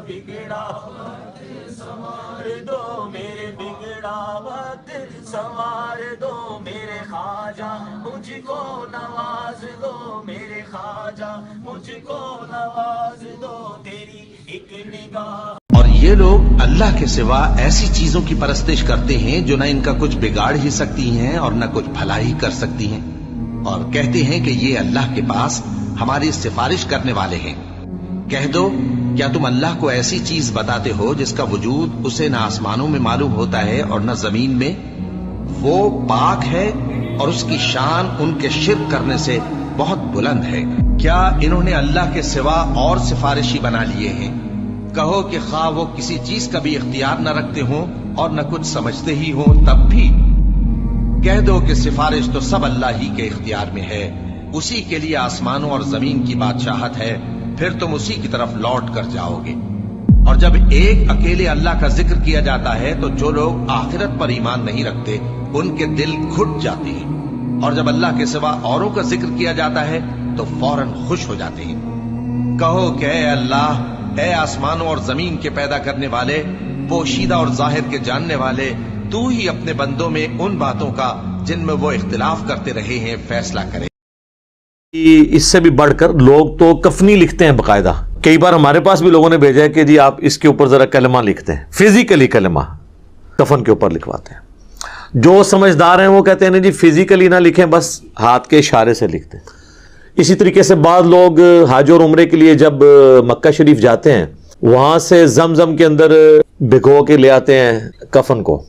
بگڑا وقت سنوار دو، میرے بگڑا وقت سنوار دو، میرے خواجہ مجھ کو نواز دو، میرے خواجہ مجھ کو نواز دو، تیری ایک نگاہ۔ اور یہ لوگ اللہ کے سوا ایسی چیزوں کی پرستش کرتے ہیں جو نہ ان کا کچھ بگاڑ ہی سکتی ہیں اور نہ کچھ بھلائی کر سکتی ہیں، اور کہتے ہیں کہ یہ اللہ کے پاس ہماری سفارش کرنے والے ہیں۔ کہہ دو، کیا تم اللہ کو ایسی چیز بتاتے ہو جس کا وجود اسے نہ آسمانوں میں معلوم ہوتا ہے اور نہ زمین میں؟ وہ پاک ہے اور اس کی شان ان کے شرک کرنے سے بہت بلند ہے۔ کیا انہوں نے اللہ کے سوا اور سفارشی بنا لیے ہیں؟ کہو کہ خواہ وہ کسی چیز کا بھی اختیار نہ رکھتے ہوں اور نہ کچھ سمجھتے ہی ہوں تب بھی کہہ دو کہ سفارش تو سب اللہ ہی کے اختیار میں ہے، اسی کے لیے آسمانوں اور زمین کی بادشاہت ہے، پھر تم اسی کی طرف لوٹ کر جاؤ گے۔ اور جب ایک اکیلے اللہ کا ذکر کیا جاتا ہے تو جو لوگ آخرت پر ایمان نہیں رکھتے ان کے دل گھٹ جاتے ہیں، اور جب اللہ کے سوا اوروں کا ذکر کیا جاتا ہے تو فوراً خوش ہو جاتے ہیں۔ کہو کہ اے اللہ، اے آسمانوں اور زمین کے پیدا کرنے والے، پوشیدہ اور ظاہر کے جاننے والے، تو ہی اپنے بندوں میں ان باتوں کا جن میں وہ اختلاف کرتے رہے ہیں فیصلہ کرے۔ اس سے بھی بڑھ کر لوگ تو کفنی لکھتے ہیں باقاعدہ۔ کئی بار ہمارے پاس بھی لوگوں نے بھیجا ہے کہ جی آپ اس کے اوپر ذرا کلمہ لکھتے ہیں، فزیکلی کلمہ کفن کے اوپر لکھواتے ہیں۔ جو سمجھدار ہیں وہ کہتے ہیں جی فزیکلی نہ لکھیں، بس ہاتھ کے اشارے سے لکھتے ہیں۔ اسی طریقے سے بعض لوگ حج اور عمرے کے لیے جب مکہ شریف جاتے ہیں وہاں سے زمزم کے اندر بھگو کے لے آتے ہیں کفن کو۔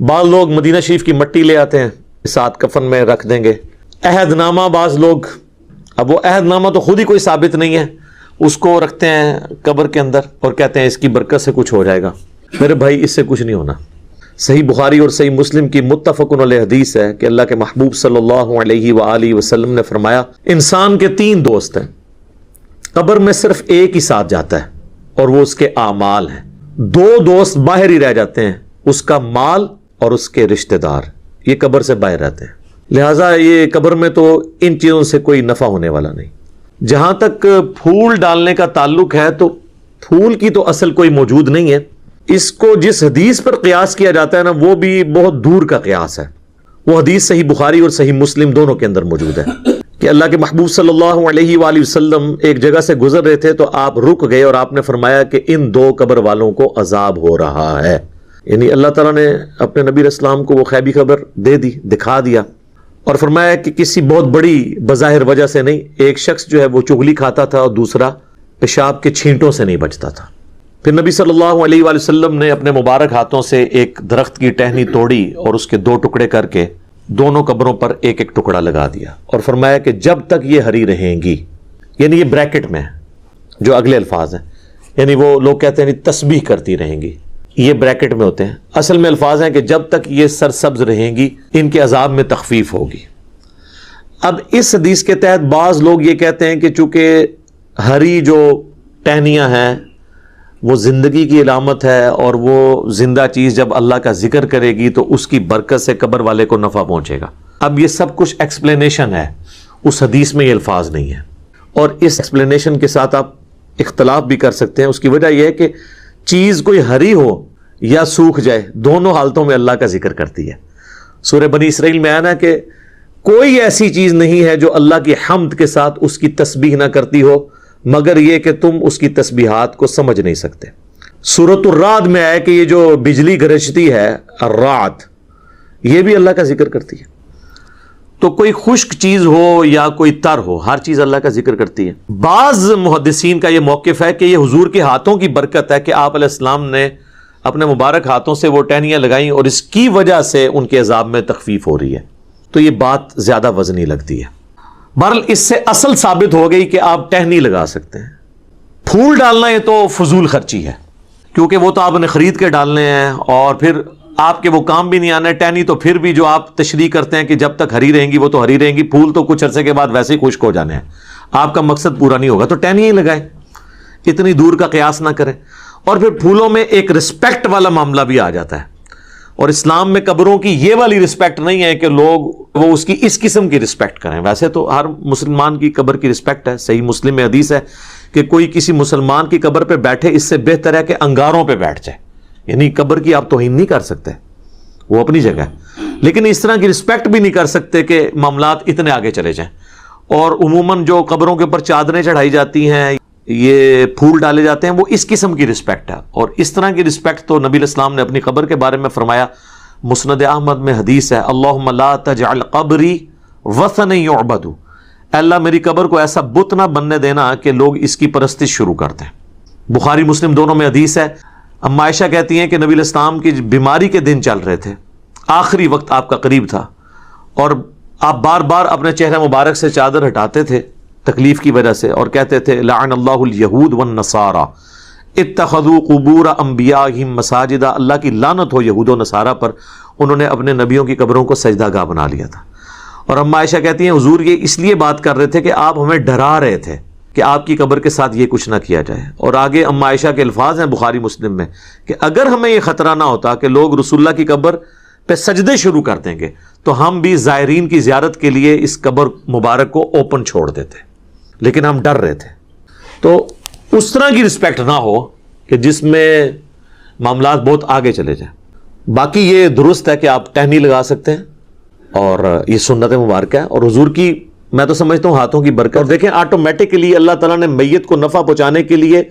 بعض لوگ مدینہ شریف کی مٹی لے آتے ہیں، ساتھ کفن میں رکھ دیں گے۔ عہد نامہ، بعض لوگ، اب وہ عہد نامہ تو خود ہی کوئی ثابت نہیں ہے، اس کو رکھتے ہیں قبر کے اندر اور کہتے ہیں اس کی برکت سے کچھ ہو جائے گا۔ میرے بھائی اس سے کچھ نہیں ہونا۔ صحیح بخاری اور صحیح مسلم کی متفق علیہ حدیث ہے کہ اللہ کے محبوب صلی اللہ علیہ وآلہ وسلم نے فرمایا، انسان کے 3 دوست ہیں، قبر میں صرف ایک ہی ساتھ جاتا ہے اور وہ اس کے اعمال ہیں۔ 2 دوست باہر ہی رہ جاتے ہیں، اس کا مال اور اس کے رشتہ دار، یہ قبر سے باہر رہتے ہیں۔ لہٰذا یہ قبر میں تو ان چیزوں سے کوئی نفع ہونے والا نہیں۔ جہاں تک پھول ڈالنے کا تعلق ہے تو پھول کی تو اصل کوئی موجود نہیں ہے۔ اس کو جس حدیث پر قیاس کیا جاتا ہے نا وہ بھی بہت دور کا قیاس ہے۔ وہ حدیث صحیح بخاری اور صحیح مسلم دونوں کے اندر موجود ہے کہ اللہ کے محبوب صلی اللہ علیہ وآلہ وسلم ایک جگہ سے گزر رہے تھے تو آپ رک گئے اور آپ نے فرمایا کہ ان 2 قبر والوں کو عذاب ہو رہا ہے۔ یعنی اللہ تعالیٰ نے اپنے نبی علیہ السلام کو وہ غیبی خبر دے دی، دکھا دیا، اور فرمایا کہ کسی بہت بڑی بظاہر وجہ سے نہیں، ایک شخص جو ہے وہ چغلی کھاتا تھا اور دوسرا پیشاب کے چھینٹوں سے نہیں بچتا تھا۔ پھر نبی صلی اللہ علیہ وآلہ وسلم نے اپنے مبارک ہاتھوں سے ایک درخت کی ٹہنی توڑی اور اس کے 2 ٹکڑے کر کے دونوں قبروں پر ایک ایک ٹکڑا لگا دیا اور فرمایا کہ جب تک یہ ہری رہیں گی، یعنی یہ بریکٹ میں جو اگلے الفاظ ہیں، یعنی وہ لوگ کہتے ہیں تسبیح کرتی رہیں گی، یہ بریکٹ میں ہوتے ہیں، اصل میں الفاظ ہیں کہ جب تک یہ سرسبز رہیں گی ان کے عذاب میں تخفیف ہوگی۔ اب اس حدیث کے تحت بعض لوگ یہ کہتے ہیں کہ چونکہ ہری جو ٹہنیاں ہیں وہ زندگی کی علامت ہے اور وہ زندہ چیز جب اللہ کا ذکر کرے گی تو اس کی برکت سے قبر والے کو نفع پہنچے گا۔ اب یہ سب کچھ ایکسپلینیشن ہے، اس حدیث میں یہ الفاظ نہیں ہے، اور اس ایکسپلینیشن کے ساتھ آپ اختلاف بھی کر سکتے ہیں۔ اس کی وجہ یہ ہے کہ چیز کوئی ہری ہو یا سوکھ جائے، دونوں حالتوں میں اللہ کا ذکر کرتی ہے۔ سورہ بنی اسرائیل میں آیا نا کہ کوئی ایسی چیز نہیں ہے جو اللہ کی حمد کے ساتھ اس کی تسبیح نہ کرتی ہو مگر یہ کہ تم اس کی تسبیحات کو سمجھ نہیں سکتے۔ سورۃ الرعد میں آیا کہ یہ جو بجلی گرجتی ہے الرعد، یہ بھی اللہ کا ذکر کرتی ہے۔ تو کوئی خشک چیز ہو یا کوئی تر ہو، ہر چیز اللہ کا ذکر کرتی ہے۔ بعض محدثین کا یہ موقف ہے کہ یہ حضور کے ہاتھوں کی برکت ہے کہ آپ علیہ السلام نے اپنے مبارک ہاتھوں سے وہ ٹہنیاں لگائیں اور اس کی وجہ سے ان کے عذاب میں تخفیف ہو رہی ہے، تو یہ بات زیادہ وزنی لگتی ہے۔ بہرحال اس سے اصل ثابت ہو گئی کہ آپ ٹہنی لگا سکتے ہیں۔ پھول ڈالنا یہ تو فضول خرچی ہے، کیونکہ وہ تو آپ نے خرید کے ڈالنے ہیں اور پھر آپ کے وہ کام بھی نہیں آنا ہے۔ ٹہنی تو پھر بھی جو آپ تشریح کرتے ہیں کہ جب تک ہری رہیں گی وہ تو ہری رہیں گی، پھول تو کچھ عرصے کے بعد ویسے ہی خشک ہو جانے ہیں، آپ کا مقصد پورا نہیں ہوگا، تو ٹہنی ہی لگائیں، اتنی دور کا قیاس نہ کریں۔ اور پھر پھولوں میں ایک رسپیکٹ والا معاملہ بھی آ جاتا ہے، اور اسلام میں قبروں کی یہ والی رسپیکٹ نہیں ہے کہ لوگ وہ اس کی اس قسم کی رسپیکٹ کریں۔ ویسے تو ہر مسلمان کی قبر کی رسپیکٹ ہے، صحیح مسلم میں حدیث ہے کہ کوئی کسی مسلمان کی قبر پہ بیٹھے اس سے بہتر ہے کہ انگاروں پہ بیٹھ جائے. یعنی قبر کی آپ توہین نہیں کر سکتے, وہ اپنی جگہ ہے, لیکن اس طرح کی رسپیکٹ بھی نہیں کر سکتے کہ معاملات اتنے آگے چلے جائیں. اور عموماً جو قبروں کے اوپر چادریں چڑھائی جاتی ہیں, یہ پھول ڈالے جاتے ہیں, وہ اس قسم کی رسپیکٹ ہے. اور اس طرح کی رسپیکٹ تو نبی علیہ السلام نے اپنی قبر کے بارے میں فرمایا, مسند احمد میں حدیث ہے, اللہم لا تجعل قبری وثنا یعبد, اللہ میری قبر کو ایسا بت نہ بننے دینا کہ لوگ اس کی پرستش شروع کر دیں. بخاری مسلم دونوں میں حدیث ہے. اما عائشہ کہتی ہیں کہ نبی علیہ السلام کی بیماری کے دن چل رہے تھے, آخری وقت آپ کا قریب تھا, اور آپ بار بار اپنے چہرہ مبارک سے چادر ہٹاتے تھے تکلیف کی وجہ سے, اور کہتے تھے لعن اللہ الیہود والنصارى اتخذوا قبور انبیائہم مساجدا, اللہ کی لعنت ہو یہود و نصارہ پر, انہوں نے اپنے نبیوں کی قبروں کو سجدہ گاہ بنا لیا تھا. اور اما عائشہ کہتی ہیں حضور یہ اس لیے بات کر رہے تھے کہ آپ ہمیں ڈرا رہے تھے کہ آپ کی قبر کے ساتھ یہ کچھ نہ کیا جائے. اور آگے اما عائشہ کے الفاظ ہیں بخاری مسلم میں کہ اگر ہمیں یہ خطرہ نہ ہوتا کہ لوگ رسول اللہ کی قبر پہ سجدے شروع کر دیں گے تو ہم بھی زائرین کی زیارت کے لیے اس قبر مبارک کو اوپن چھوڑ دیتے, لیکن ہم ڈر رہے تھے. تو اس طرح کی رسپیکٹ نہ ہو کہ جس میں معاملات بہت آگے چلے جائیں. باقی یہ درست ہے کہ آپ ٹہنی لگا سکتے ہیں, اور یہ سنت مبارکہ ہے, اور حضور کی میں تو سمجھتا ہوں ہاتھوں کی برکت. اور دیکھیں آٹومیٹکلی اللہ تعالیٰ نے میت کو نفع پہنچانے کے لیے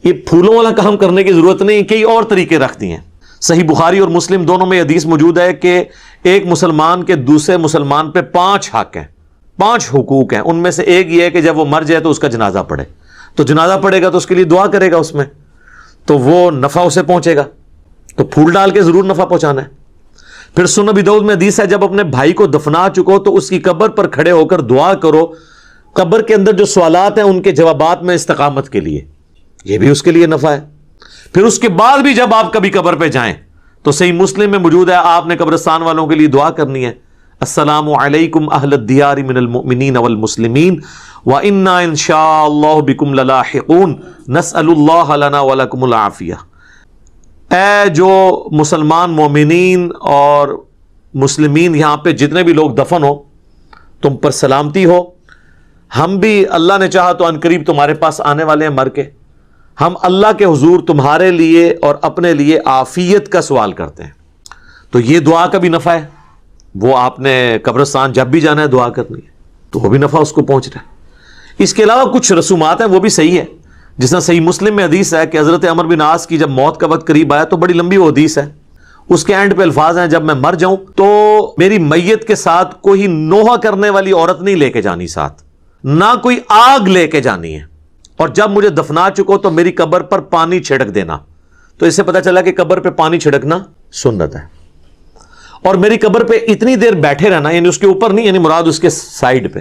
یہ پھولوں والا کام کرنے کی ضرورت نہیں, کئی اور طریقے رکھ دیے ہیں. صحیح بخاری اور مسلم دونوں میں حدیث موجود ہے کہ ایک مسلمان کے دوسرے مسلمان پہ 5 حق ہیں, 5 حقوق ہیں. ان میں سے ایک یہ ہے کہ جب وہ مر جائے تو اس کا جنازہ پڑھے, تو جنازہ پڑھے گا تو اس کے لیے دعا کرے گا اس میں, تو وہ نفع اسے پہنچے گا. تو پھول ڈال کے ضرور نفع پہنچانا ہے. پھر سنن ابی داؤد میں حدیث ہے جب اپنے بھائی کو دفنا چکو تو اس کی قبر پر کھڑے ہو کر دعا کرو, قبر کے اندر جو سوالات ہیں ان کے جوابات میں استقامت کے لیے, یہ بھی اس کے لیے نفع ہے. پھر اس کے بعد بھی جب آپ کبھی قبر پہ جائیں تو صحیح مسلم میں موجود ہے آپ نے قبرستان والوں کے لیے دعا کرنی ہے, السلام علیکم اہل الدیار من المؤمنین والمسلمین وَإِنَّا إِن شَاءَ اللَّهُ بِكُمْ لَلَاحِقُونَ نَسْأَلُ اللَّهَ لَنَا وَلَكُمُ الْعَافِيَةَ. اے جو مسلمان مومنین اور مسلمین یہاں پہ جتنے بھی لوگ دفن ہو, تم پر سلامتی ہو. ہم بھی اللہ نے چاہا تو عنقریب تمہارے پاس آنے والے ہیں مر کے, ہم اللہ کے حضور تمہارے لیے اور اپنے لیے عافیت کا سوال کرتے ہیں. تو یہ دعا کا بھی نفع ہے, وہ آپ نے قبرستان جب بھی جانا ہے دعا کرنی ہے, تو وہ بھی نفع اس کو پہنچ رہا ہے. اس کے علاوہ کچھ رسومات ہیں وہ بھی صحیح ہے, جس طرح صحیح مسلم میں حدیث ہے کہ حضرت عمر بن عاص کی جب موت کا وقت قریب آیا تو بڑی لمبی وہ حدیث ہے, اس کے اینڈ پہ الفاظ ہیں جب میں مر جاؤں تو میری میت کے ساتھ کوئی نوحہ کرنے والی عورت نہیں لے کے جانی, ساتھ نہ کوئی آگ لے کے جانی ہے, اور جب مجھے دفنا چکو تو میری قبر پر پانی چھڑک دینا. تو اس سے پتہ چلا کہ قبر پہ پانی چھڑکنا سنت ہے. اور میری قبر پہ اتنی دیر بیٹھے رہنا, یعنی اس کے اوپر نہیں, یعنی مراد اس کے سائڈ پہ,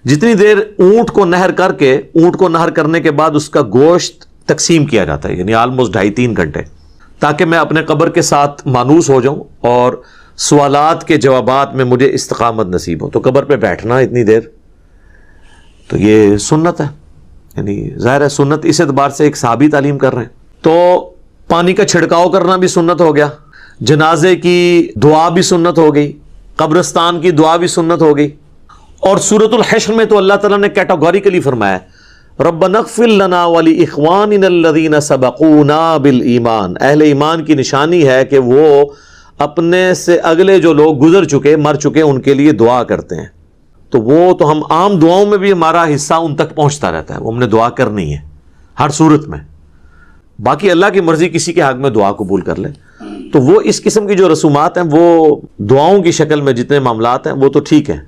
جتنی دیر اونٹ کو نہر کر کے, اونٹ کو نہر کرنے کے بعد اس کا گوشت تقسیم کیا جاتا ہے, یعنی آلموسٹ 2.5-3 گھنٹے, تاکہ میں اپنے قبر کے ساتھ مانوس ہو جاؤں اور سوالات کے جوابات میں مجھے استقامت نصیب ہو. تو قبر پہ بیٹھنا اتنی دیر تو یہ سنت ہے, یعنی ظاہر ہے سنت اس اعتبار سے ایک صحابی تعلیم کر رہے ہیں. تو پانی کا چھڑکاؤ کرنا بھی سنت ہو گیا, جنازے کی دعا بھی سنت ہو گئی, قبرستان کی دعا بھی سنت ہو گئی. اور سورۃ الحشر میں تو اللہ تعالیٰ نے کیٹاگوریکلی فرمایا ربنا اغفر لنا ولاخواننا الذین سبقونا بالایمان, اہل ایمان کی نشانی ہے کہ وہ اپنے سے اگلے جو لوگ گزر چکے مر چکے ان کے لیے دعا کرتے ہیں. تو وہ تو ہم عام دعاؤں میں بھی ہمارا حصہ ان تک پہنچتا رہتا ہے, وہ ہم نے دعا کرنی ہے ہر صورت میں. باقی اللہ کی مرضی کسی کے حق میں دعا قبول کر لے. تو وہ اس قسم کی جو رسومات ہیں وہ دعاؤں کی شکل میں جتنے معاملات ہیں وہ تو ٹھیک ہیں.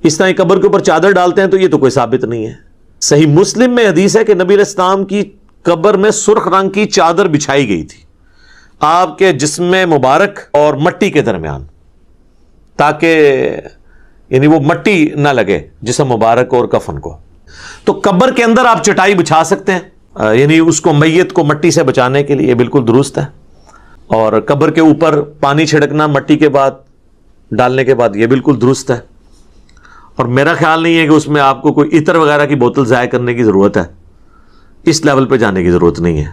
اس طرح قبر کے اوپر چادر ڈالتے ہیں تو یہ تو کوئی ثابت نہیں ہے. صحیح مسلم میں حدیث ہے کہ نبی علیہ السلام کی قبر میں سرخ رنگ کی چادر بچھائی گئی تھی آپ کے جسم مبارک اور مٹی کے درمیان, تاکہ یعنی وہ مٹی نہ لگے جسم مبارک اور کفن کو. تو قبر کے اندر آپ چٹائی بچھا سکتے ہیں, یعنی اس کو میت کو مٹی سے بچانے کے لیے, یہ بالکل درست ہے. اور قبر کے اوپر پانی چھڑکنا مٹی کے بعد ڈالنے کے بعد یہ بالکل درست ہے. اور میرا خیال نہیں ہے کہ اس میں آپ کو کوئی عطر وغیرہ کی بوتل ضائع کرنے کی ضرورت ہے, اس لیول پہ جانے کی ضرورت نہیں ہے.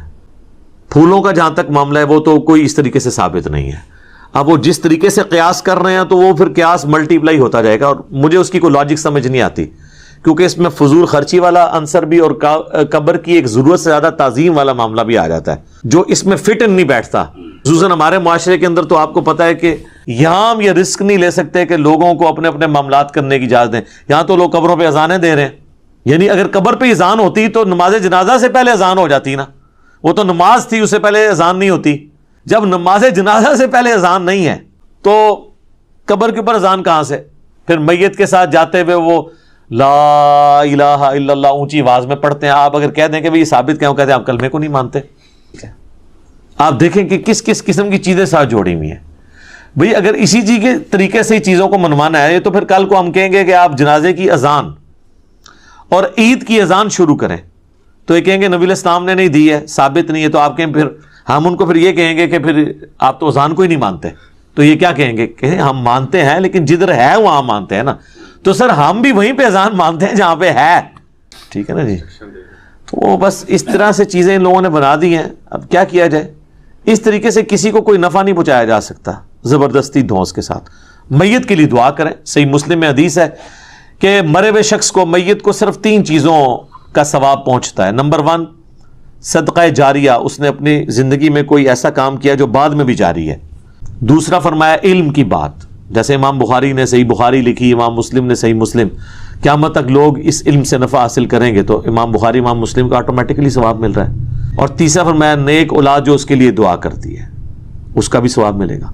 پھولوں کا جہاں تک معاملہ ہے وہ تو کوئی اس طریقے سے ثابت نہیں ہے. اب وہ جس طریقے سے قیاس کر رہے ہیں تو وہ پھر قیاس ملٹی پلائی ہوتا جائے گا, اور مجھے اس کی کوئی لاجک سمجھ نہیں آتی کیونکہ اس میں فضول خرچی والا عنصر بھی اور قبر کی ایک ضرورت سے زیادہ تعظیم والا معاملہ بھی آ جاتا ہے جو اس میں فٹ ان نہیں بیٹھتا. خصوصاً ہمارے معاشرے کے اندر تو آپ کو پتا ہے کہ یہاں ہم یہ رسک نہیں لے سکتے کہ لوگوں کو اپنے اپنے معاملات کرنے کی اجازت دیں. یہاں تو لوگ قبروں پہ اذانیں دے رہے ہیں. یعنی اگر قبر پہ اذان ہوتی تو نماز جنازہ سے پہلے اذان ہو جاتی نا. وہ تو نماز تھی، اس سے پہلے اذان نہیں ہوتی. جب نماز جنازہ سے پہلے اذان نہیں ہے تو قبر کے اوپر اذان کہاں سے؟ پھر میت کے ساتھ جاتے ہوئے وہ لا الہ الا اللہ اونچی آواز میں پڑھتے ہیں. آپ اگر کہہ دیں کہ یہ ثابت کیوں کہتے ہیں آپ کلمے کو نہیں مانتے. آپ دیکھیں کہ کس کس قسم کی چیزیں ساتھ جوڑی ہوئی ہیں. بھئی اگر اسی چیز کے طریقے سے چیزوں کو منوانا ہے تو پھر کل کو ہم کہیں گے کہ آپ جنازے کی اذان اور عید کی اذان شروع کریں تو یہ کہیں گے نبی علیہ السلام نے نہیں دی ہے، ثابت نہیں ہے. تو آپ کہیں پھر ہم ان کو پھر یہ کہیں گے کہ پھر آپ تو اذان کو ہی نہیں مانتے. تو یہ کیا کہیں گے کہ ہم مانتے ہیں لیکن جدھر ہے وہاں مانتے ہیں نا. تو سر ہم بھی وہیں پہ اذان مانتے ہیں جہاں پہ ہے. ٹھیک ہے نا جی. تو بس اس طرح سے چیزیں ان لوگوں نے بنا دی ہیں. اب کیا کیا جائے؟ اس طریقے سے کسی کو کوئی نفع نہیں پہنچایا جا سکتا زبردستی دھونس کے ساتھ. میت کے لیے دعا کریں. صحیح مسلم میں حدیث ہے کہ مرے ہوئے شخص کو، میت کو صرف 3 چیزوں کا ثواب پہنچتا ہے. نمبر 1 صدقہ جاریہ، اس نے اپنی زندگی میں کوئی ایسا کام کیا جو بعد میں بھی جاری ہے. دوسرا فرمایا علم کی بات، جیسے امام بخاری نے صحیح بخاری لکھی، امام مسلم نے صحیح مسلم. قیامت تک لوگ اس علم سے نفع حاصل کریں گے تو امام بخاری امام مسلم کا آٹومیٹکلی ثواب مل رہا ہے. اور تیسرا فرمایا نیک اولاد جو اس کے لیے دعا کرتی ہے، اس کا بھی ثواب ملے گا.